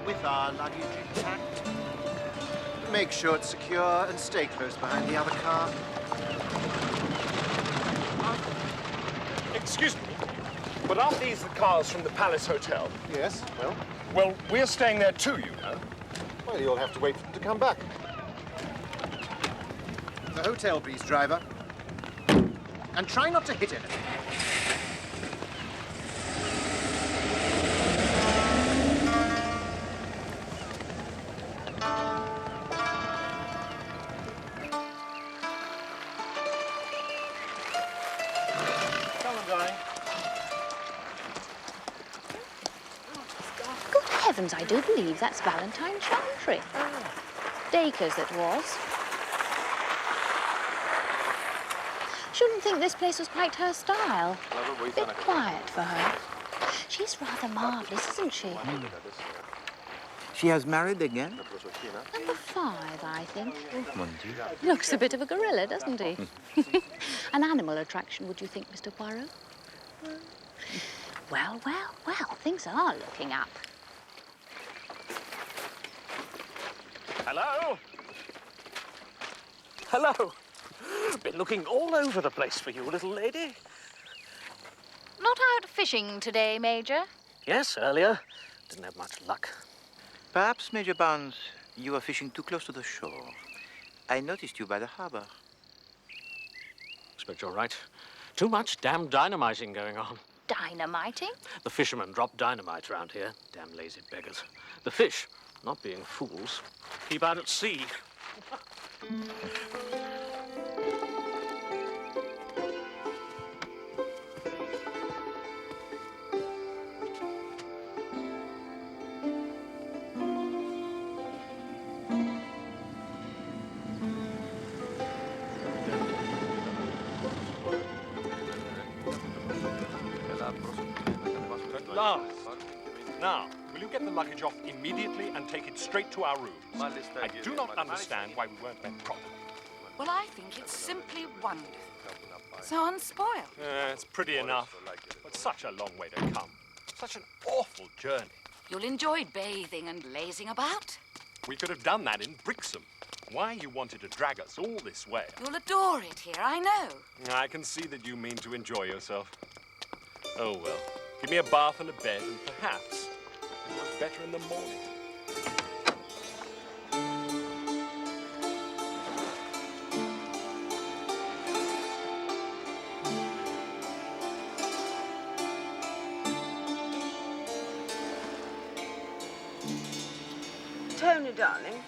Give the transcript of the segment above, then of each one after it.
with our luggage intact. Make sure it's secure and stay close behind the other car. Excuse me, but aren't these the cars from the Palace Hotel? Yes, well? Well, we're staying there too, you know. Well, you'll have to wait for them to come back. The hotel, please, driver. And try not to hit anything. Come on, darling. Good heavens, I do believe that's Valentine's Chantry. Dacre's that was. Shouldn't think this place was quite her style. A bit quiet for her. She's rather marvellous, isn't she? She has married again? Number 5, I think. Looks a bit of a gorilla, doesn't he? An animal attraction, would you think, Mr. Poirot? Well, well, well, things are looking up. Hello? Hello. Been looking all over the place for you, little lady. Not out fishing today, Major? Yes, earlier. Didn't have much luck. Perhaps, Major Barnes, you are fishing too close to the shore. I noticed you by the harbor. Expect you're right. Too much damn dynamiting going on. Dynamiting? The fishermen drop dynamite around here. Damn lazy beggars. The fish, not being fools, keep out at sea. Now, will you get the luggage off immediately and take it straight to our rooms? I do not understand why we weren't met properly. Well, I think it's simply wonderful. So unspoiled. It's pretty enough, but such a long way to come. Such an awful journey. You'll enjoy bathing and lazing about. We could have done that in Brixham. Why you wanted to drag us all this way? You'll adore it here, I know. I can see that you mean to enjoy yourself. Oh, well. Give me a bath and a bed, and perhaps it was better in the morning. Tony, darling,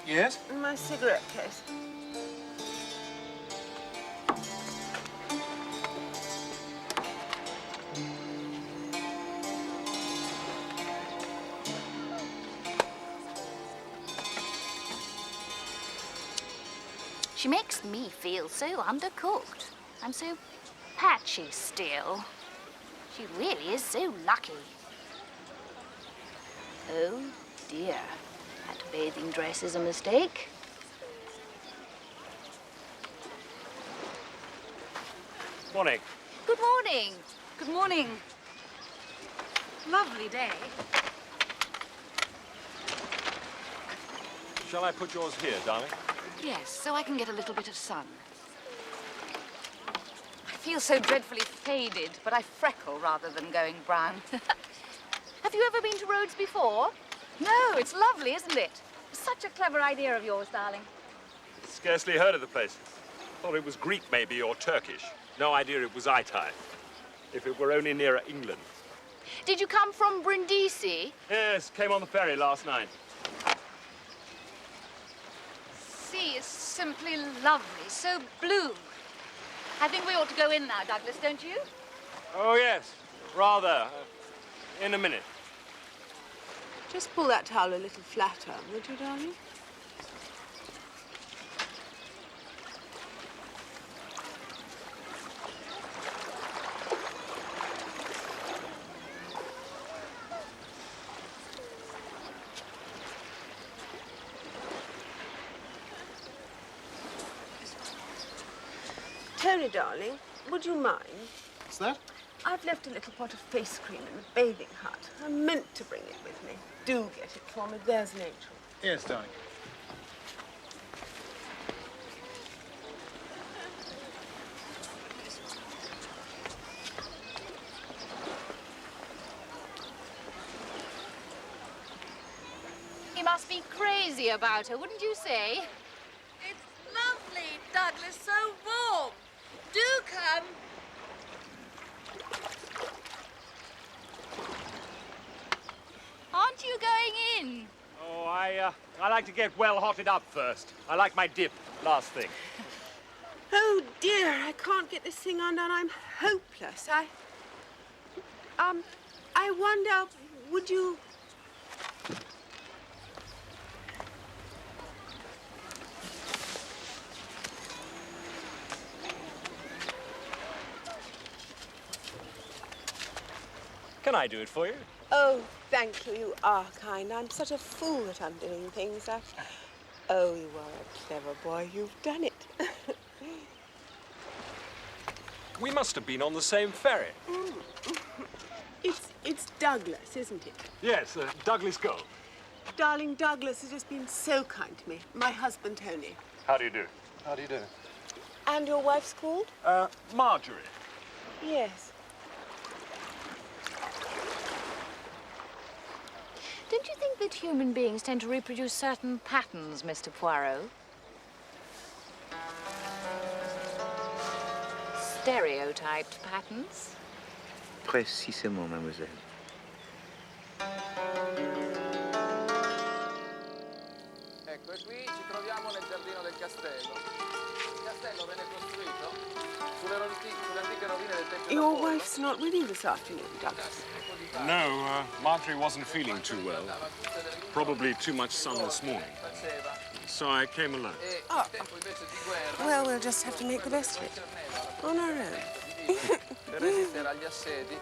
Yes? my cigarette case. She makes me feel so undercooked. I'm so patchy still. She really is so lucky. Oh, dear. That bathing dress is a mistake. Morning. Good morning. Good morning. Lovely day. Shall I put yours here, darling? Yes, so I can get a little bit of sun. I feel so dreadfully faded, but I freckle rather than going brown. Have you ever been to Rhodes before? No, it's lovely, isn't it? Such a clever idea of yours, darling. Scarcely heard of the place. Thought it was Greek, maybe, or Turkish. No idea it was Itai. If it were only nearer England. Did you come from Brindisi? Yes, came on the ferry last night. Sea is simply lovely, so blue. I think we ought to go in now, Douglas, don't you? Oh, yes. Rather. In a minute. Just pull that towel a little flatter, would you, darling? Tony, darling, would you mind? What's that? I've left a little pot of face cream in the bathing hut. I meant to bring it with me. Do get it for me. There's an angel. Yes, darling. He must be crazy about her, wouldn't you say? It's lovely, Douglas. So warm. Do come. Aren't you going in? Oh, I like to get well hotted up first. I like my dip last thing. Oh dear, I can't get this thing undone. I'm hopeless. I wonder, would you... Can I do it for you? Oh, thank you. You are kind. I'm such a fool at undoing things. Oh, you are a clever boy. You've done it. We must have been on the same ferry. It's Douglas, isn't it? Yes, Douglas Gold. Darling, Douglas has just been so kind to me. My husband, Tony. How do you do? How do you do? And your wife's called? Marjorie. Yes. Don't you think that human beings tend to reproduce certain patterns, Mr. Poirot? Stereotyped patterns? Précisément, mademoiselle. Ecco, e qui ci troviamo nel giardino del castello. Il castello venne costruito sulle antiche rovine del Tempio Your d'Apollo. wife's not with you this afternoon, Douglas. No, Marjorie wasn't feeling too well. Probably too much sun this morning. So I came alone. Well, we'll just have to make the best of it. On our own. Per resistere agli assedi.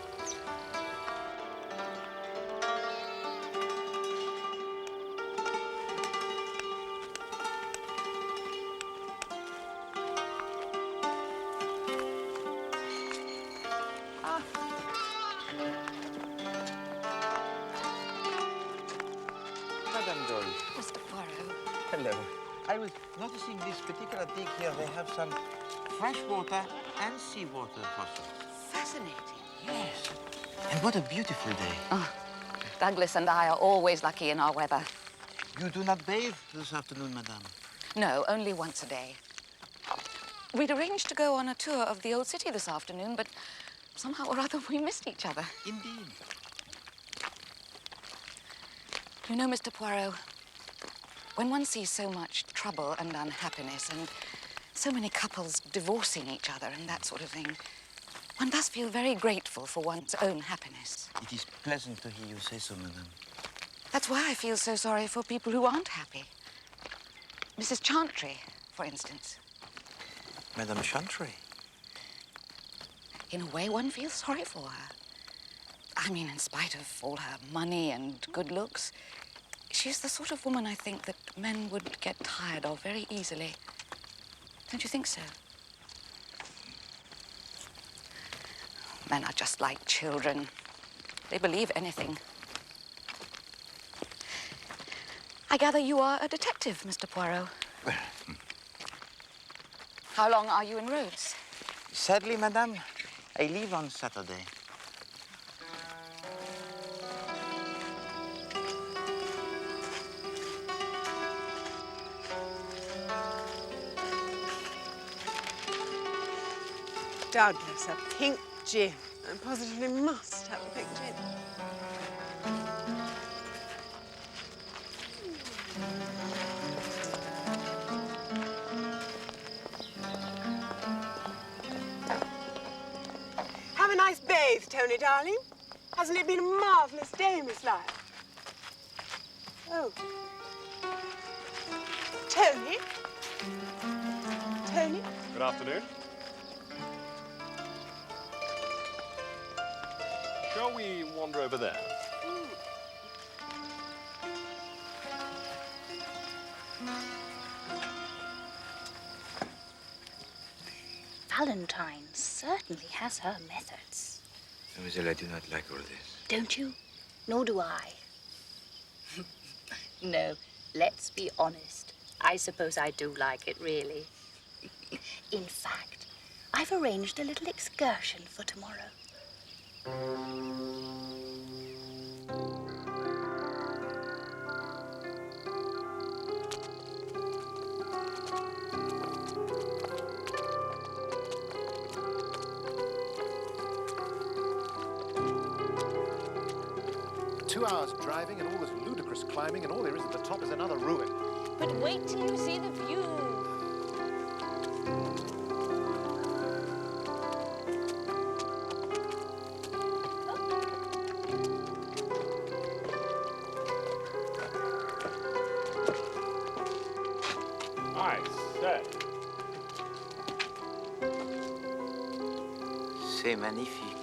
Madame Doyle. Mr. Poirot. Hello. I was noticing this particular dig here. They have some fresh water and seawater fossils. Fascinating. Yes. And what a beautiful day. Oh, Douglas and I are always lucky in our weather. You do not bathe this afternoon, madame? No, only once a day. We'd arranged to go on a tour of the old city this afternoon, but somehow or other we missed each other. Indeed. You know, Mr. Poirot, when one sees so much trouble and unhappiness and so many couples divorcing each other and that sort of thing, one does feel very grateful for one's own happiness. It is pleasant to hear you say so, madame. That's why I feel so sorry for people who aren't happy. Mrs. Chantry, for instance. Madame Chantry? In a way, one feels sorry for her. I mean, in spite of all her money and good looks, she's the sort of woman, I think, that men would get tired of very easily. Don't you think so? Men are just like children. They believe anything. I gather you are a detective, Mr. Poirot. How long are you in Rhodes? Sadly, madame, I leave on Saturday. Douglas, a pink gin. I positively must have a pink gin. Have a nice bathe, Tony, darling. Hasn't it been a marvellous day, Miss Lyle? Oh. Tony? Tony? Good afternoon. Shall we wander over there? Valentine certainly has her methods. Mademoiselle, I do not like all this. Don't you? Nor do I. No, let's be honest. I suppose I do like it, really. In fact, I've arranged a little excursion for tomorrow. 2 hours driving and all this ludicrous climbing, and all there is at the top is another ruin. But wait till you see the view. I say. C'est magnifique.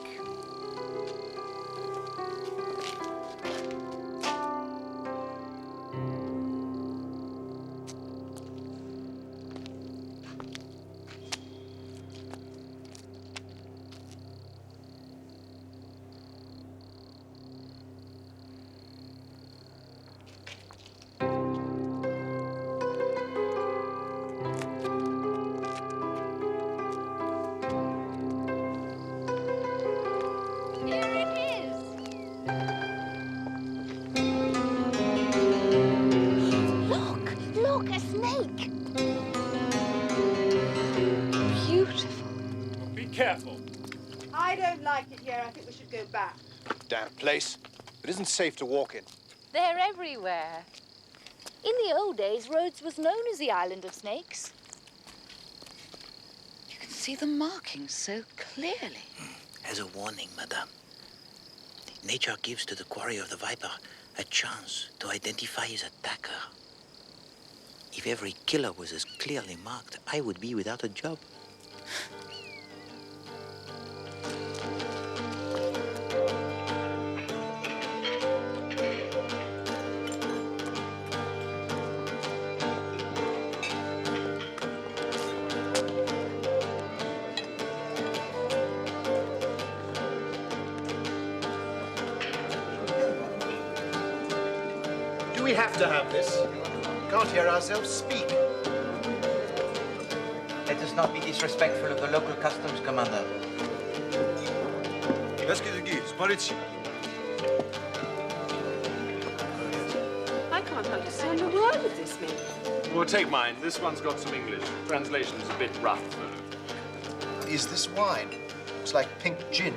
Look, a snake! Beautiful. Be careful. I don't like it here. I think we should go back. Damn place. It isn't safe to walk in. They're everywhere. In the old days, Rhodes was known as the Island of Snakes. You can see the markings so clearly. As a warning, madame. Nature gives to the quarry of the viper a chance to identify his attacker. If every killer was as clearly marked, I would be without a job. Do we have to have this? Can't hear ourselves speak. Let us not be disrespectful of the local customs commander. I can't understand a word of this means. Well, take mine. This one's got some English. Translation's a bit rough, though. Is this wine? Looks like pink gin.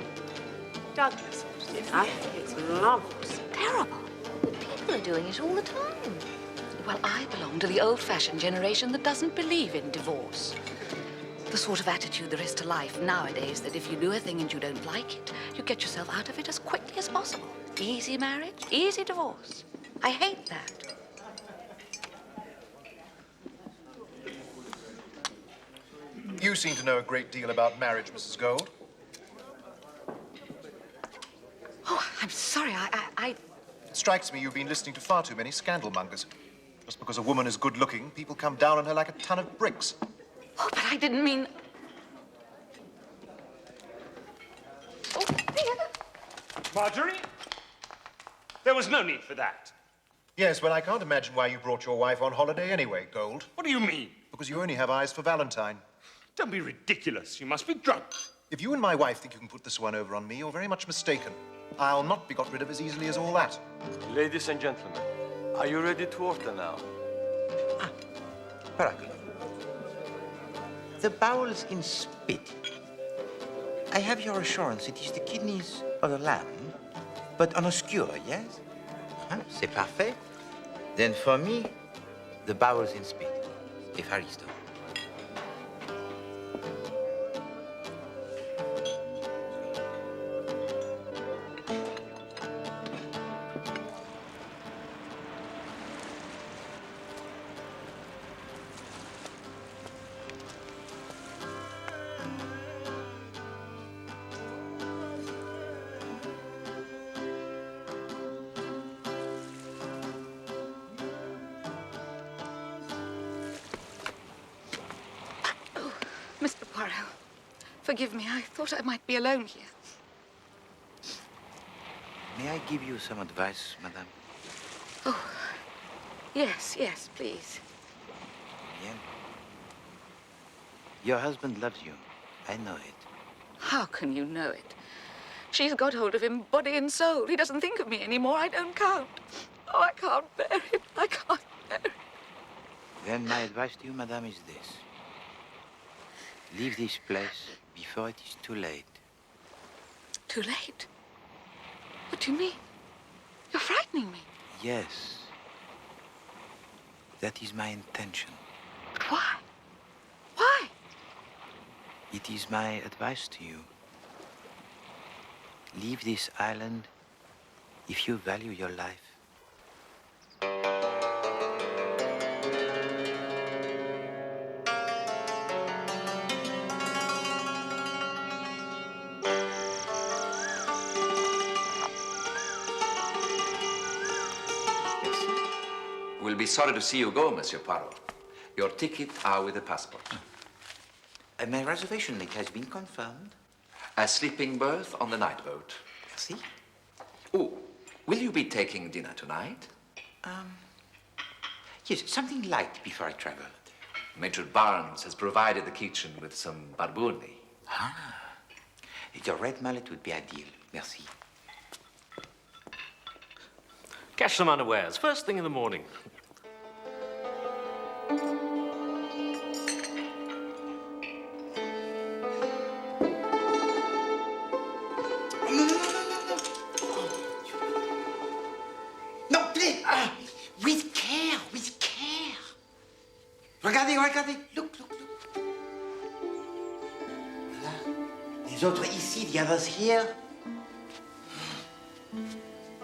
Douglas, I think it's marvellous. Terrible. People are doing it all the time. Well, I belong to the old-fashioned generation that doesn't believe in divorce. The sort of attitude there is to life nowadays that if you do a thing and you don't like it, you get yourself out of it as quickly as possible. Easy marriage, easy divorce. I hate that. You seem to know a great deal about marriage, Mrs. Gold. Oh, I'm sorry, It strikes me you've been listening to far too many scandal mongers. Just because a woman is good-looking, people come down on her like a ton of bricks. Oh, but I didn't mean... Marjorie? There was no need for that. Yes, well, I can't imagine why you brought your wife on holiday anyway, Gold. What do you mean? Because you only have eyes for Valentine. Don't be ridiculous. You must be drunk. If you and my wife think you can put this one over on me, you're very much mistaken. I'll not be got rid of as easily as all that. Ladies and gentlemen, are you ready to order now? Paracle. The bowels in spit. I have your assurance it is the kidneys of the lamb, but on a skewer, yes? C'est parfait. Then for me, the bowels in spit. Evharisto. Mr. Poirot, forgive me. I thought I might be alone here. May I give you some advice, madame? Oh, yes, yes, please. Bien. Your husband loves you. I know it. How can you know it? She's got hold of him body and soul. He doesn't think of me anymore. I don't count. Oh, I can't bear it. I can't bear it. Then my advice to you, madame, is this. Leave this place before it is too late. Too late? What do you mean? You're frightening me. Yes. That is my intention. But why? Why? It is my advice to you. Leave this island if you value your life. We'll be sorry to see you go, Monsieur Poirot. Your ticket are with the passport. My reservation list has been confirmed. A sleeping berth on the night boat. Merci. Oh, will you be taking dinner tonight? Yes, something light before I travel. Major Barnes has provided the kitchen with some barbourni. Ah. The red mullet would be ideal. Merci. Catch them unawares, first thing in the morning. No, please. With care, with care. Regardez, regardez. Look, look, look. Voilà. Les autres ici, the others here.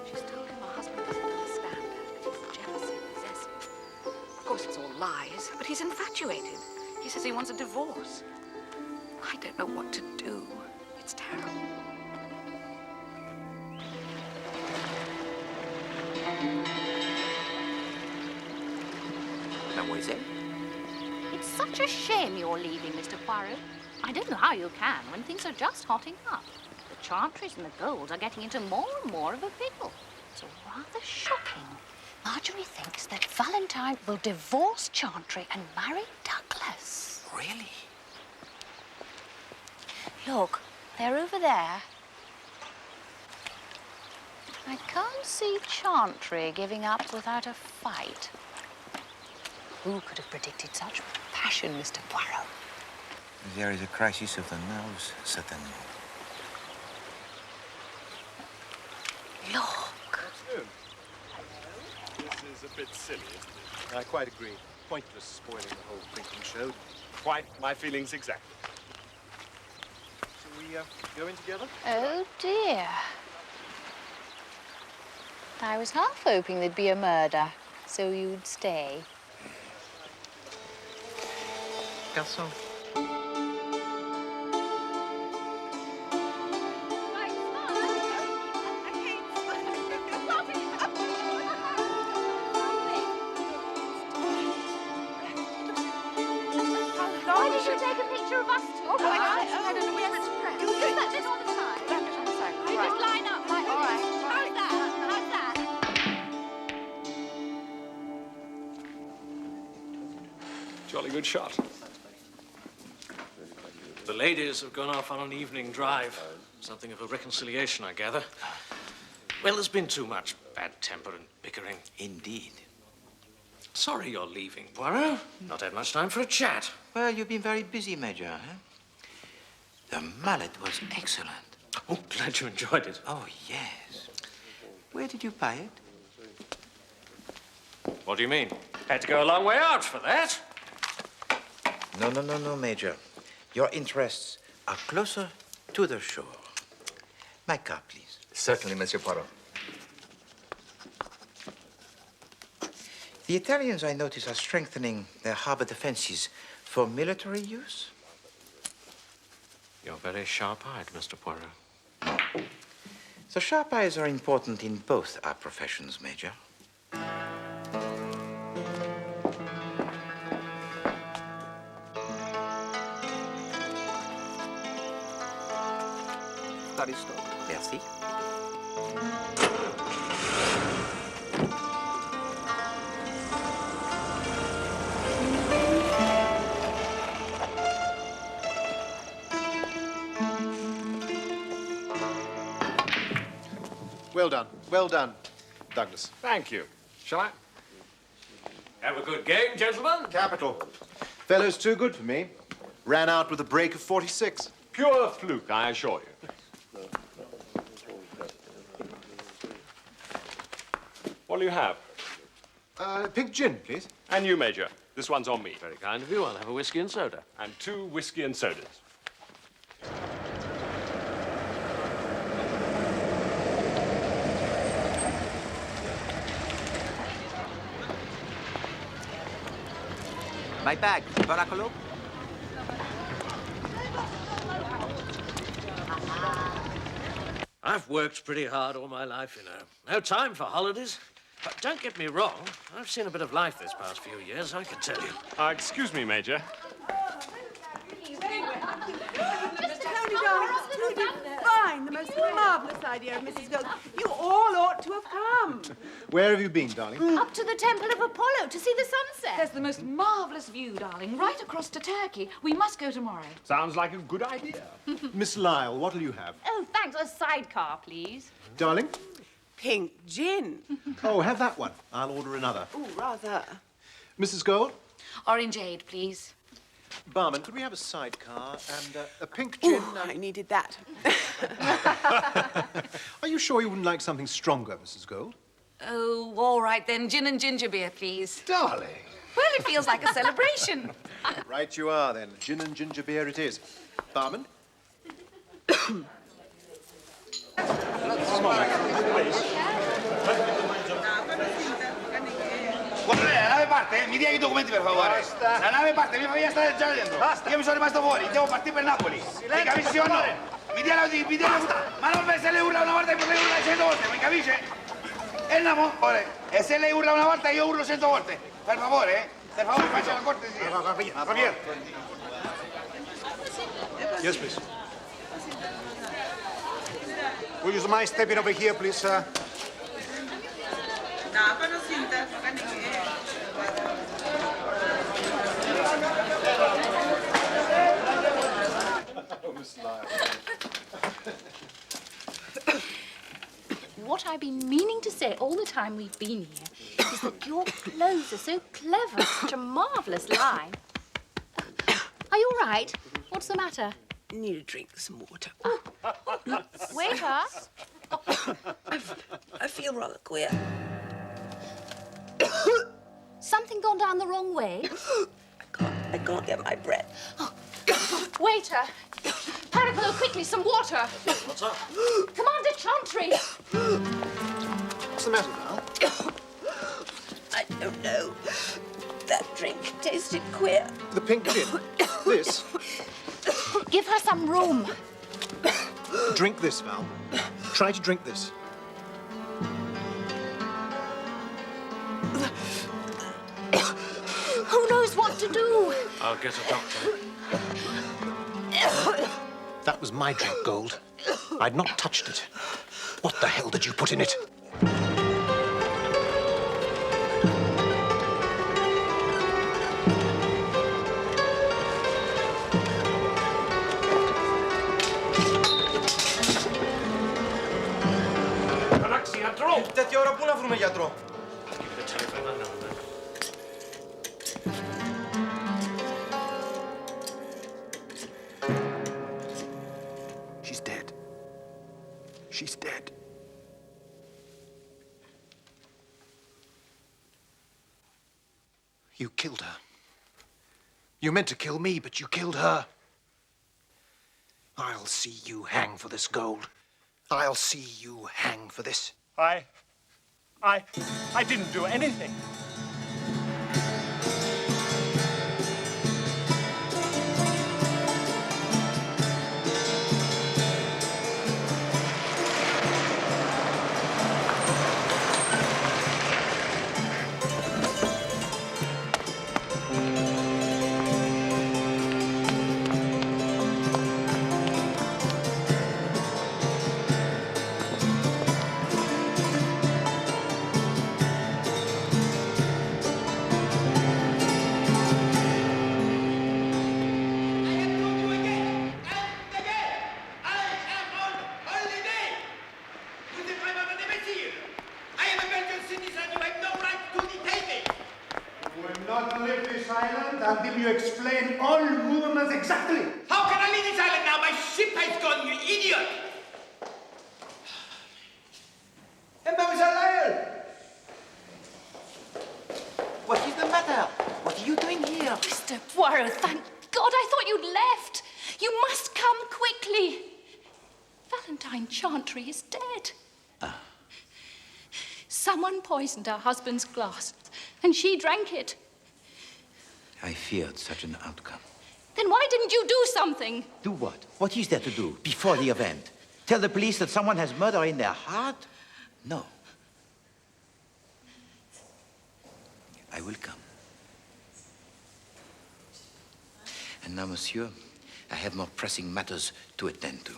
She's told him her husband doesn't understand her, that he's jealous and possessive. Of course, it's all lies, but he's infatuated. He says he wants a divorce. I don't know what to do. It's terrible. Mademoiselle? It's such a shame you're leaving, Mr. Poirot. I don't know how you can when things are just hotting up. The Chantries and the Golds are getting into more and more of a pickle. It's rather shocking. Marjorie thinks that Valentine will divorce Chantry and marry Douglas. Really? Look, they're over there. I can't see Chantry giving up without a fight. Who could have predicted such passion, Mr. Poirot? There is a crisis of the nerves, certainly. Look. This is a bit silly, isn't it? I quite agree. Pointless spoiling the whole drinking show. Quite my feelings exactly. Shall we go in together? Oh, dear. I was half hoping there'd be a murder, so you'd stay. Garçon. Why did you take a picture of us two? Oh, I don't know which one to press. Use that bit on the side. That bit on the side. You just line up. Like, all right. How's that? How's that? Jolly good shot. The ladies have gone off on an evening drive. Something of a reconciliation, I gather. Well, there's been too much bad temper and bickering. Indeed. Sorry you're leaving, Poirot. Not had much time for a chat. Well, you've been very busy, Major, huh? The mullet was excellent. Oh, glad you enjoyed it. Oh, yes. Where did you buy it? What do you mean? Had to go a long way out for that. No, Major. Your interests are closer to the shore. My car, please. Certainly, Monsieur Poirot. The Italians, I notice, are strengthening their harbor defenses for military use. You're very sharp-eyed, Mr. Poirot. So sharp eyes are important in both our professions, Major. Aristo. Merci. Well done. Well done, Douglas. Thank you. Shall I? Have a good game, gentlemen. Capital. Fellow's too good for me. Ran out with a break of 46. Pure fluke, I assure you. What'll you have? Pink gin, please. And you, Major. This one's on me. Very kind of you. I'll have a whiskey and soda. And 2 whiskey and sodas. My bag, Baracalo. I've worked pretty hard all my life, you know. No time for holidays. But don't get me wrong, I've seen a bit of life this past few years, I can tell you. Excuse me, Major. Mr. Tony, darling, it's too fine. The most marvellous idea of Mrs. Gold. You all ought to have come. Where have you been, darling? Up to the Temple of Apollo to see the sunset. There's the most marvellous view, darling, right across to Turkey. We must go tomorrow. Sounds like a good idea. Miss Lyle, what'll you have? Oh, thanks. A sidecar, please. Darling? Pink gin. Oh, have that one. I'll order another. Oh, rather. Mrs. Gold? Orangeade, please. Barman, could we have a sidecar and a pink gin? Ooh, I needed that. Are you sure you wouldn't like something stronger, Mrs. Gold? Oh, all right then. Gin and ginger beer, please. Darling. Well, it feels like a celebration. Right you are, then. Gin and ginger beer it is. Barman? Guarda, la nave parte, mi dia i documenti per favore. Basta. La nave parte, mia famiglia sta già dentro. Basta. Io mi sono rimasto fuori, devo partire per Napoli. Mi capisci o no? Mi dia ma non se lei urla una volta e poi lei urla 100 volte, mi capisce? E andiamo? E se lei urla una volta io urlo 100 volte. Per favore, faccia la cortesia. Javier. Yes, please. Will you mind stepping over here, please, sir? What I've been meaning to say all the time we've been here is that your clothes are so clever, such a marvellous line. Are you all right? What's the matter? Need a drink, some water. Waiter? I feel rather queer. Something gone down the wrong way? I can't get my breath. Waiter! Paracolo, quickly, some water! What's up? Commander Chantry! What's the matter, Val? I don't know. That drink tasted queer. The pink gin? This? Give her some room. Drink this, Val. Try to drink this. Who knows what to do? I'll get a doctor. That was my drink, Gold. I'd not touched it. What the hell did you put in it? Τέτοια ώρα πού να βρούμε γιατρό? She's dead. She's dead. You killed her. You meant to kill me, but you killed her. I'll see you hang for this, Gold. I'll see you hang for this. I didn't do anything. silent until you explain all movements exactly. How can I leave this island now? My ship has gone, you idiot! What is the matter? What are you doing here? Mr. Poirot, thank God, I thought you'd left. You must come quickly. Valentine Chantry is dead. Someone poisoned her husband's glass, and she drank it. I feared such an outcome. Then why didn't you do something? Do what? What is there to do before the event? Tell the police that someone has murder in their heart? No. I will come. And now, monsieur, I have more pressing matters to attend to.